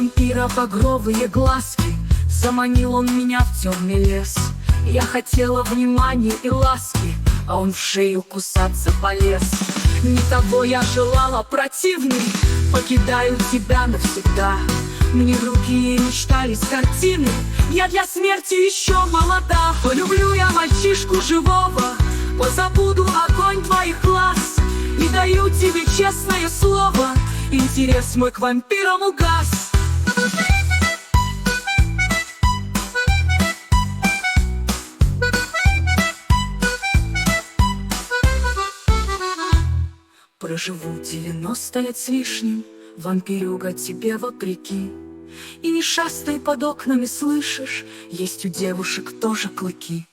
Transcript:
вампира багровые глазки, заманил он меня в темный лес. Я хотела внимания и ласки, а он в шею кусаться полез. Не того я желала, противный, покидаю тебя навсегда. Мне другие мечтались картины, я для смерти еще молода. Полюблю я мальчишку живого, позабуду огонь твоих глаз. И даю тебе честное слово, интерес мой к вампирам угас. Проживу 90 лет с лишним, вампирюга, тебе вопреки. И не шастай под окнами, слышишь, есть у девушек тоже клыки.